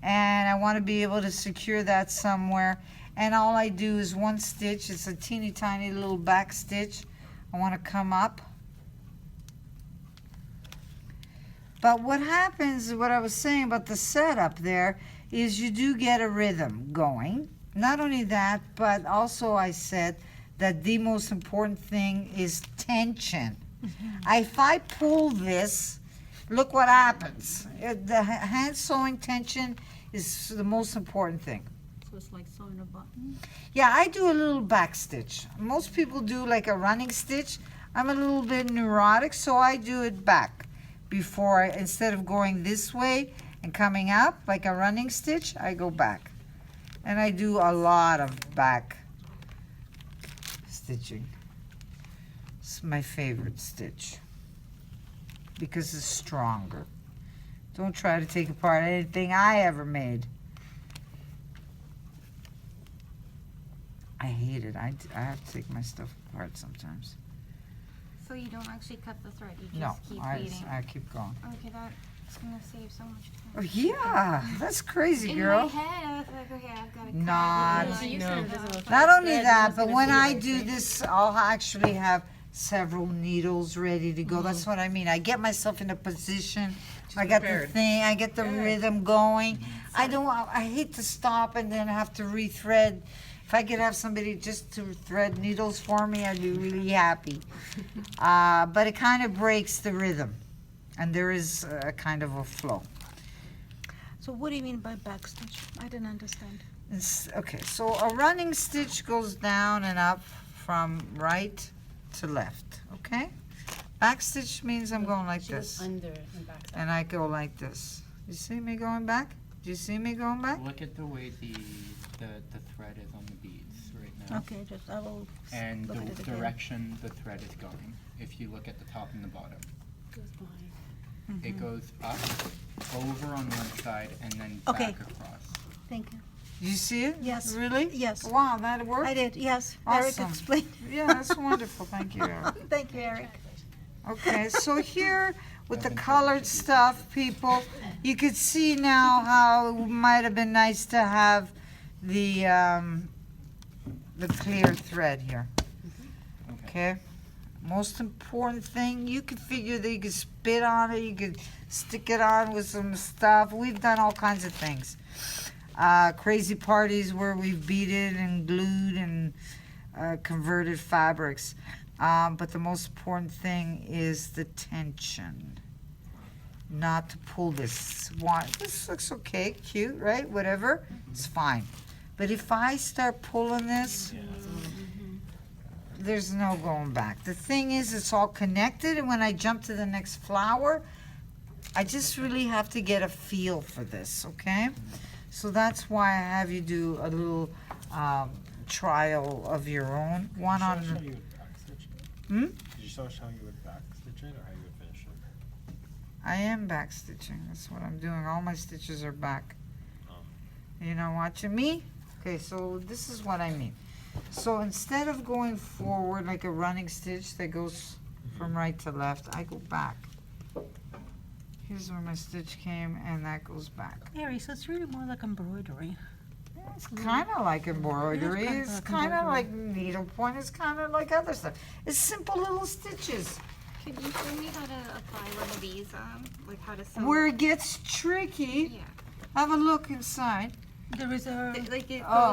and I want to be able to secure that somewhere. And all I do is one stitch. It's a teeny tiny little back stitch. I want to come up. But what happens, what I was saying about the setup there, is you do get a rhythm going. Not only that, but also I said that the most important thing is tension. If I pull this, look what happens. The hand sewing tension is the most important thing. So it's like sewing a button? Yeah, I do a little back stitch. Most people do like a running stitch. I'm a little bit neurotic, so I do it back before, instead of going this way and coming up like a running stitch, I go back. And I do a lot of back stitching. It's my favorite stitch because it's stronger. Don't try to take apart anything I ever made. I hate it. I have to take my stuff apart sometimes. So you don't actually cut the thread, you No, just keep beating. I keep going. Okay, that's gonna save so much time. Oh, yeah, that's crazy, In girl. my head, I was like, okay, I've got to Not- cut. You said invisible Not only thread, that, it's but gonna when be I like do this, I'll actually have several needles ready to go. That's what I mean. I get myself in a position. I got the thing. I get the rhythm going. I hate to stop and then have to rethread. If I could have somebody just to thread needles for me, I'd be really happy. But it kind of breaks the rhythm, and there is a kind of a flow. So what do you mean by backstitch? I didn't understand. Okay, so a running stitch goes down and up from right to left, okay? Back stitch means I'm going like this. Under and back. And I go like this. You see me going back? Do you see me going back? Look at the way the thread is on the beads right now. Okay, just I will And look at it the again. direction the thread is going. If you look at the top and the bottom. Goes behind. It goes up, over on one side, and then Okay. back across. Thank you. You see it? Yes. Really? Yes. Wow, that worked? I did, yes. Eric Awesome. explained. Yeah, that's wonderful. Thank you, Eric. Thank you, Eric. Okay, so here with the colored stuff, people, you could see now how it might have been nice to have the clear thread here. Okay? Most important thing, you could figure that you could spit on it, you could stick it on with some stuff. We've done all kinds of things. Crazy parties where we've beaded and glued and converted fabrics. But the most important thing is the tension. Not to pull this. This looks okay, cute, right? Whatever, it's fine. But if I start pulling this, there's no going back. The thing is, it's all connected, and when I jump to the next flower, I just really have to get a feel for this, okay? So that's why I have you do a little trial of your own. One on. Did you backstitch it? Hmm? Did you show us how you would backstitch it or how you would finish it? I am back stitching. That's what I'm doing. All my stitches are back. Oh. You're not watching me? Okay, so this is what I mean. So instead of going forward like a running stitch that goes from right to left, I go back. Here's where my stitch came, and that goes back. Eric, so it's really more like embroidery. It's kind of like embroidery. It is It's kinda kind of like like needlepoint. It's kind of like other stuff. It's simple little stitches. Could you show me how to apply one of these, like how to sew? Where it gets tricky, Yeah. have a look inside. There is a Like it Oh,